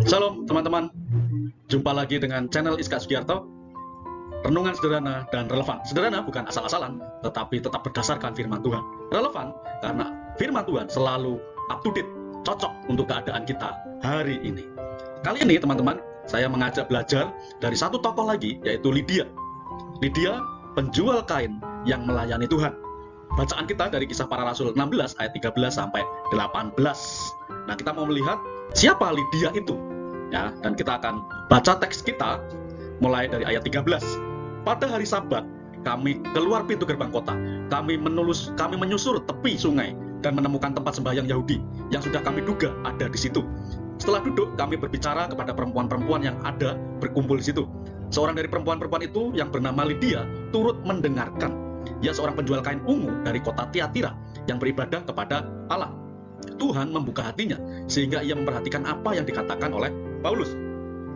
Shalom teman-teman, jumpa lagi dengan channel Iska Sugiarto. Renungan sederhana dan relevan. Sederhana bukan asal-asalan, tetapi tetap berdasarkan firman Tuhan. Relevan karena firman Tuhan selalu up to date, cocok untuk keadaan kita hari ini. Kali ini teman-teman, saya mengajak belajar dari satu tokoh lagi, yaitu Lydia. Lydia, penjual kain yang melayani Tuhan. Bacaan kita dari Kisah Para Rasul 16 ayat 13 sampai 18. Nah, kita mau melihat siapa Lydia itu. Ya, dan kita akan baca teks kita mulai dari ayat 13. Pada hari Sabat, kami keluar pintu gerbang kota. Kami menyusur tepi sungai dan menemukan tempat sembahyang Yahudi yang sudah kami duga ada di situ. Setelah duduk, kami berbicara kepada perempuan-perempuan yang ada berkumpul di situ. Seorang dari perempuan-perempuan itu yang bernama Lydia turut mendengarkan. Ia seorang penjual kain ungu dari kota Tiatira yang beribadah kepada Allah. Tuhan membuka hatinya sehingga ia memperhatikan apa yang dikatakan oleh Paulus.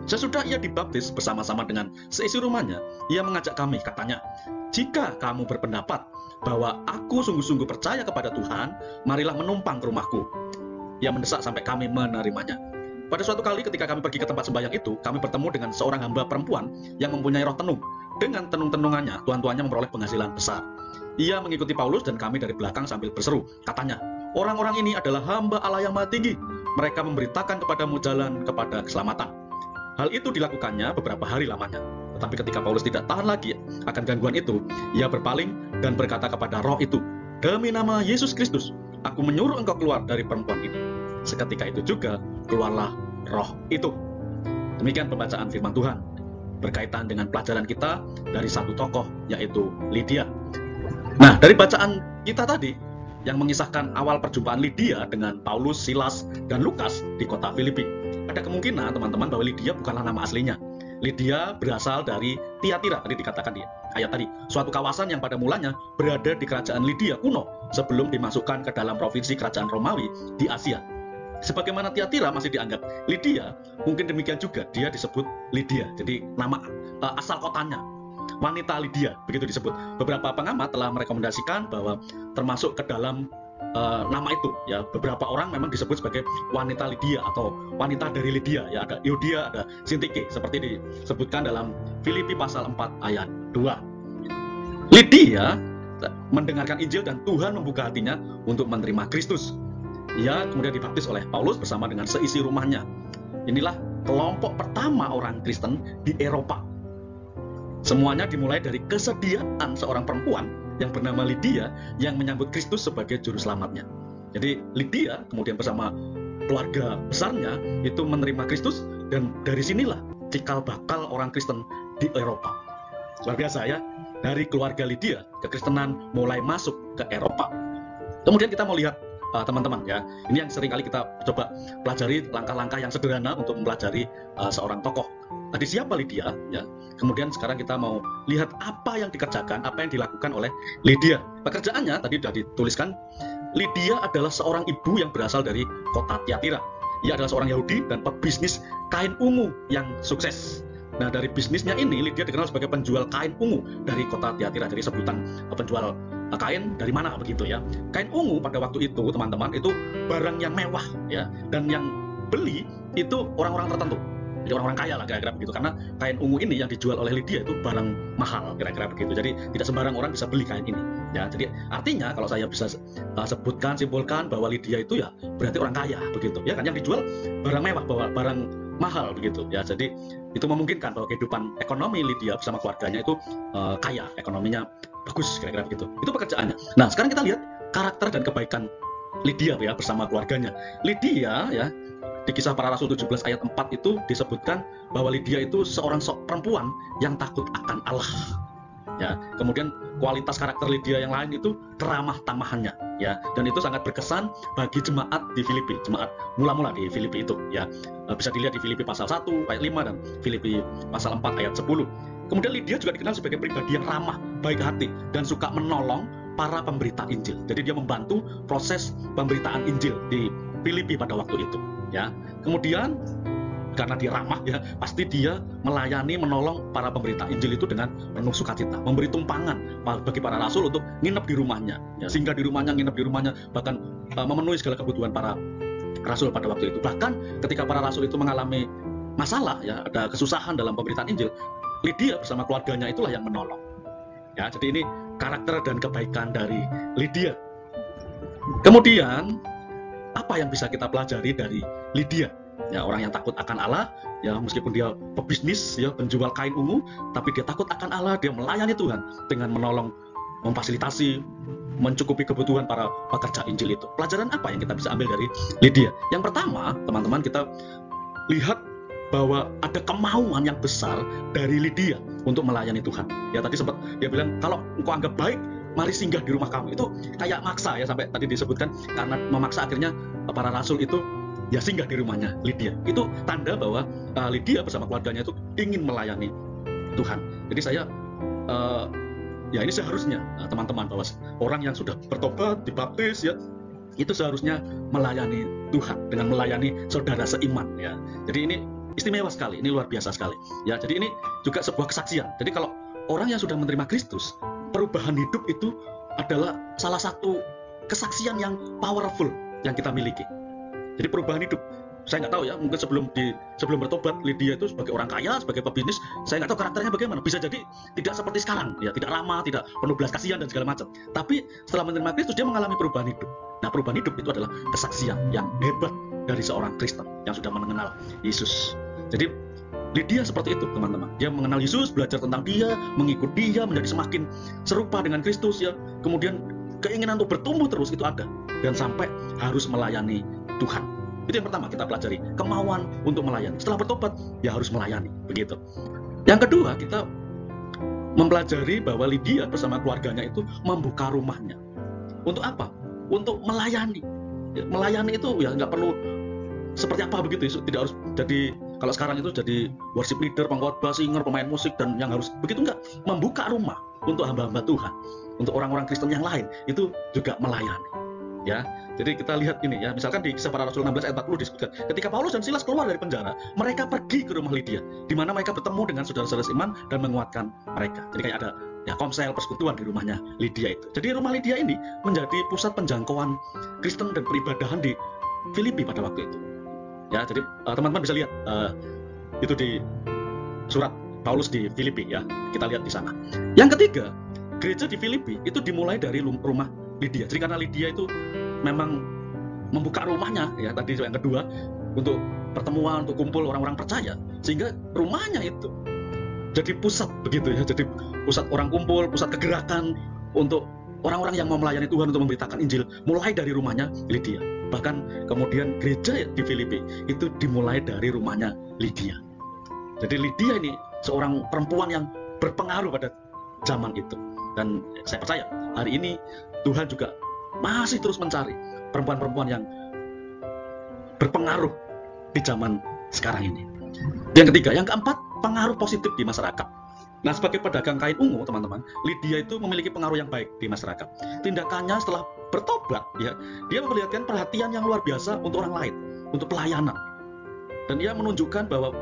Sesudah ia dibaptis bersama-sama dengan seisi rumahnya, ia mengajak kami, katanya, "Jika kamu berpendapat bahwa aku sungguh-sungguh percaya kepada Tuhan, marilah menumpang ke rumahku." Ia mendesak sampai kami menerimanya. Pada suatu kali ketika kami pergi ke tempat sembahyang itu, kami bertemu dengan seorang hamba perempuan yang mempunyai roh tenung. Dengan tenung-tenungannya, tuan-tuannya memperoleh penghasilan besar. Ia mengikuti Paulus dan kami dari belakang sambil berseru, katanya, "Orang-orang ini adalah hamba Allah yang Maha Tinggi. Mereka memberitakan kepadamu jalan kepada keselamatan." Hal itu dilakukannya beberapa hari lamanya. Tetapi ketika Paulus tidak tahan lagi akan gangguan itu, ia berpaling dan berkata kepada roh itu, "Demi nama Yesus Kristus, aku menyuruh engkau keluar dari perempuan ini." Seketika itu juga keluarlah roh itu. Demikian pembacaan firman Tuhan berkaitan dengan pelajaran kita dari satu tokoh, yaitu Lydia. Nah, dari bacaan kita tadi yang mengisahkan awal perjumpaan Lydia dengan Paulus, Silas, dan Lukas di kota Filipi, ada kemungkinan teman-teman bahwa Lydia bukanlah nama aslinya. Lydia berasal dari Tiatira, tadi dikatakan di ayat tadi, suatu kawasan yang pada mulanya berada di kerajaan Lydia kuno sebelum dimasukkan ke dalam provinsi kerajaan Romawi di Asia. Sebagaimana Tiatira masih dianggap Lydia, mungkin demikian juga dia disebut Lydia. Jadi nama asal kotanya, wanita Lydia, begitu disebut. Beberapa pengamat telah merekomendasikan bahwa termasuk ke dalam nama itu, ya, beberapa orang memang disebut sebagai wanita Lydia atau wanita dari Lydia, ya, ada Euodia, ada Sintike, seperti disebutkan dalam Filipi pasal 4 ayat 2. Lydia mendengarkan Injil dan Tuhan membuka hatinya untuk menerima Kristus. Ia kemudian dibaptis oleh Paulus bersama dengan seisi rumahnya. Inilah kelompok pertama orang Kristen di Eropa. Semuanya dimulai dari kesediaan seorang perempuan yang bernama Lydia yang menyambut Kristus sebagai juru selamatnya. Jadi Lydia kemudian bersama keluarga besarnya itu menerima Kristus, dan dari sinilah cikal bakal orang Kristen di Eropa. Luar biasa, ya, dari keluarga Lydia kekristenan mulai masuk ke Eropa. Kemudian kita mau lihat teman-teman, ya, ini yang sering kali kita coba pelajari, langkah-langkah yang sederhana untuk mempelajari seorang tokoh. Tadi siapa Lydia, ya. Kemudian sekarang kita mau lihat apa yang dikerjakan, apa yang dilakukan oleh Lydia. Pekerjaannya tadi sudah dituliskan. Lydia adalah seorang ibu yang berasal dari kota Tiatira. Ia adalah seorang Yahudi dan pebisnis kain ungu yang sukses. Nah, dari bisnisnya ini Lydia dikenal sebagai penjual kain ungu dari kota Tiatira. Jadi sebutan penjual kain dari mana begitu, ya. Kain ungu pada waktu itu, teman-teman, itu barang yang mewah, ya, dan yang beli itu orang-orang tertentu. Jadi orang-orang kaya lah, kira-kira begitu, karena kain ungu ini yang dijual oleh Lydia itu barang mahal, kira-kira begitu. Jadi tidak sembarang orang bisa beli kain ini, ya. Jadi artinya kalau saya bisa simpulkan bahwa Lydia itu ya berarti orang kaya begitu, ya kan, yang dijual barang mewah, barang mahal begitu, ya. Jadi itu memungkinkan bahwa kehidupan ekonomi Lydia bersama keluarganya itu kaya, ekonominya bagus, kira-kira begitu. Itu pekerjaannya. Nah, sekarang kita lihat karakter dan kebaikan Lydia, ya, bersama keluarganya. Lydia, ya, di Kisah Para Rasul 17 ayat 4 itu disebutkan bahwa Lydia itu seorang perempuan yang takut akan Allah, ya. Kemudian kualitas karakter Lydia yang lain itu keramah tamahannya, ya, dan itu sangat berkesan bagi jemaat di Filipi, jemaat mula-mula di Filipi itu, ya. Bisa dilihat di Filipi pasal 1 ayat 5 dan Filipi pasal 4 ayat 10. Kemudian Lydia juga dikenal sebagai pribadi yang ramah, baik hati, dan suka menolong para pemberita Injil. Jadi dia membantu proses pemberitaan Injil di Filipi pada waktu itu, ya. Kemudian karena dia ramah, ya, pasti dia melayani, menolong para pemberita Injil itu dengan penuh sukacita, memberi tumpangan bagi para rasul untuk nginep di rumahnya, ya, singgah di rumahnya, nginep di rumahnya, bahkan memenuhi segala kebutuhan para rasul pada waktu itu. Bahkan ketika para rasul itu mengalami masalah, ya, ada kesusahan dalam pemberitaan Injil, Lydia bersama keluarganya itulah yang menolong. Ya, jadi ini karakter dan kebaikan dari Lydia. Kemudian apa yang bisa kita pelajari dari Lydia? Ya, orang yang takut akan Allah, ya, meskipun dia pebisnis, ya, penjual kain ungu, tapi dia takut akan Allah, dia melayani Tuhan dengan menolong, memfasilitasi, mencukupi kebutuhan para pekerja Injil itu. Pelajaran apa yang kita bisa ambil dari Lydia? Yang pertama, teman-teman, kita lihat bahwa ada kemauan yang besar dari Lydia untuk melayani Tuhan. Ya, tadi sempat dia bilang, kalau engkau anggap baik, mari singgah di rumah kami. Itu kayak maksa, ya, sampai tadi disebutkan, karena memaksa akhirnya para rasul itu ya singgah di rumahnya Lydia. Itu tanda bahwa Lydia bersama keluarganya itu ingin melayani Tuhan. Jadi saya ya ini seharusnya teman-teman, bahwa orang yang sudah bertobat, dibaptis, ya, itu seharusnya melayani Tuhan dengan melayani saudara seiman, ya. Jadi ini istimewa sekali, ini luar biasa sekali, ya. Jadi ini juga sebuah kesaksian. Jadi kalau orang yang sudah menerima Kristus, perubahan hidup itu adalah salah satu kesaksian yang powerful yang kita miliki. Jadi perubahan hidup, saya nggak tahu, ya, mungkin sebelum bertobat Lydia itu sebagai orang kaya, sebagai pebisnis, saya nggak tahu karakternya bagaimana. Bisa jadi tidak seperti sekarang, ya, tidak ramah, tidak penuh belas kasihan dan segala macam. Tapi setelah menerima Kristus, dia mengalami perubahan hidup. Nah, perubahan hidup itu adalah kesaksian yang hebat dari seorang Kristen yang sudah mengenal Yesus. Jadi Lydia seperti itu, teman-teman. Dia mengenal Yesus, belajar tentang dia, mengikut dia, menjadi semakin serupa dengan Kristus, ya. Kemudian keinginan untuk bertumbuh terus itu ada, dan sampai harus melayani Tuhan. Itu yang pertama kita pelajari, kemauan untuk melayani. Setelah bertobat, ya harus melayani, begitu. Yang kedua, kita mempelajari bahwa Lydia bersama keluarganya itu membuka rumahnya. Untuk apa? Untuk melayani. Ya, melayani itu ya nggak perlu seperti apa begitu, tidak harus jadi, kalau sekarang itu jadi worship leader, pengkhotbah, singer, pemain musik, dan yang harus begitu, enggak. Membuka rumah untuk hamba-hamba Tuhan, untuk orang-orang Kristen yang lain, itu juga melayani. Ya, jadi kita lihat ini, ya, misalkan di Kisah Para Rasul 16 ayat 40 disebutkan, ketika Paulus dan Silas keluar dari penjara, mereka pergi ke rumah Lydia, di mana mereka bertemu dengan saudara-saudara seiman dan menguatkan mereka. Jadi kayak ada, ya, komsel persekutuan di rumahnya Lydia itu. Jadi rumah Lydia ini menjadi pusat penjangkauan Kristen dan peribadahan di Filipi pada waktu itu. Ya, jadi teman-teman bisa lihat itu di surat Paulus di Filipi, ya, kita lihat di sana. Yang ketiga, gereja di Filipi itu dimulai dari rumah Lydia. Jadi karena Lydia itu memang membuka rumahnya, ya, tadi yang kedua, untuk pertemuan, untuk kumpul orang-orang percaya, sehingga rumahnya itu jadi pusat, begitu, ya, jadi pusat orang kumpul, pusat kegerakan untuk orang-orang yang mau melayani Tuhan, untuk memberitakan Injil, mulai dari rumahnya Lydia. Bahkan kemudian gereja di Filipi itu dimulai dari rumahnya Lydia. Jadi Lydia ini seorang perempuan yang berpengaruh pada zaman itu, dan saya percaya hari ini Tuhan juga masih terus mencari perempuan-perempuan yang berpengaruh di zaman sekarang ini. Yang ketiga, yang keempat, pengaruh positif di masyarakat. Nah, sebagai pedagang kain ungu, teman-teman, Lydia itu memiliki pengaruh yang baik di masyarakat. Tindakannya setelah bertobat, ya, dia memperlihatkan perhatian yang luar biasa untuk orang lain, untuk pelayanan. Dan ia menunjukkan bahwa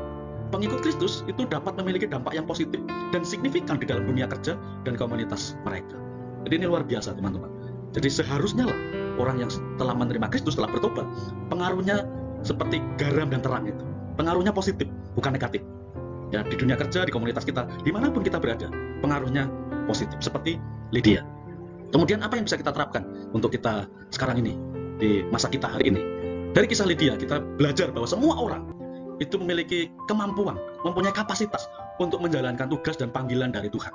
pengikut Kristus itu dapat memiliki dampak yang positif dan signifikan di dalam dunia kerja dan komunitas mereka. Jadi ini luar biasa, teman-teman. Jadi seharusnya lah orang yang setelah menerima Kristus, setelah bertobat, pengaruhnya seperti garam dan terang itu. Pengaruhnya positif, bukan negatif. Ya, di dunia kerja, di komunitas kita, dimanapun kita berada, pengaruhnya positif, seperti Lydia. Kemudian apa yang bisa kita terapkan untuk kita sekarang ini, di masa kita hari ini? Dari kisah Lydia, kita belajar bahwa semua orang itu memiliki kemampuan, mempunyai kapasitas untuk menjalankan tugas dan panggilan dari Tuhan.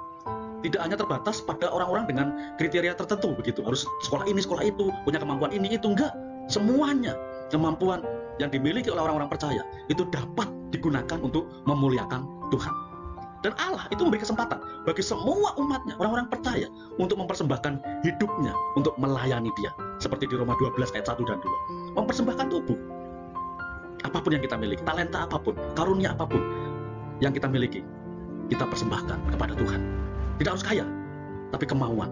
Tidak hanya terbatas pada orang-orang dengan kriteria tertentu, begitu, harus sekolah ini, sekolah itu, punya kemampuan ini, itu, enggak. Semuanya kemampuan yang dimiliki oleh orang-orang percaya itu dapat digunakan untuk memuliakan Tuhan. Dan Allah itu memberi kesempatan bagi semua umatnya, orang-orang percaya, untuk mempersembahkan hidupnya untuk melayani Dia. Seperti di Roma 12 ayat 1 dan 2. Mempersembahkan tubuh. Apapun yang kita miliki, talenta apapun, karunia apapun yang kita miliki, kita persembahkan kepada Tuhan. Tidak harus kaya, tapi kemauan.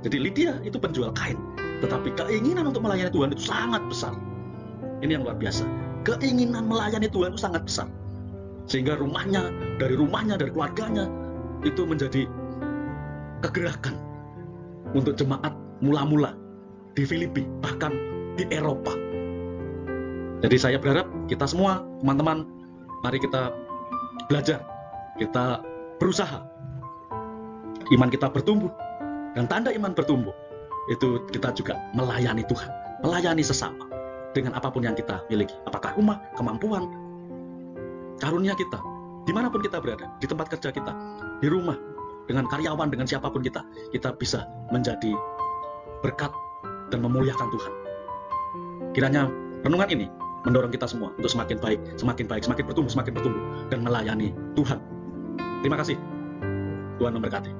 Jadi Lydia itu penjual kain, tetapi keinginan untuk melayani Tuhan itu sangat besar. Ini yang luar biasa. Keinginan melayani Tuhan itu sangat besar. Sehingga dari keluarganya, itu menjadi kegerakan untuk jemaat mula-mula di Filipi, bahkan di Eropa. Jadi saya berharap kita semua, teman-teman, mari kita belajar, kita berusaha, iman kita bertumbuh, dan tanda iman bertumbuh, itu kita juga melayani Tuhan, melayani sesama, dengan apapun yang kita miliki, apakah rumah, kemampuan, karunia kita, dimanapun kita berada, di tempat kerja kita, di rumah, dengan karyawan, dengan siapapun kita bisa menjadi berkat dan memuliakan Tuhan. Kiranya renungan ini mendorong kita semua untuk semakin baik, semakin bertumbuh, dan melayani Tuhan. Terima kasih. Tuhan memberkati.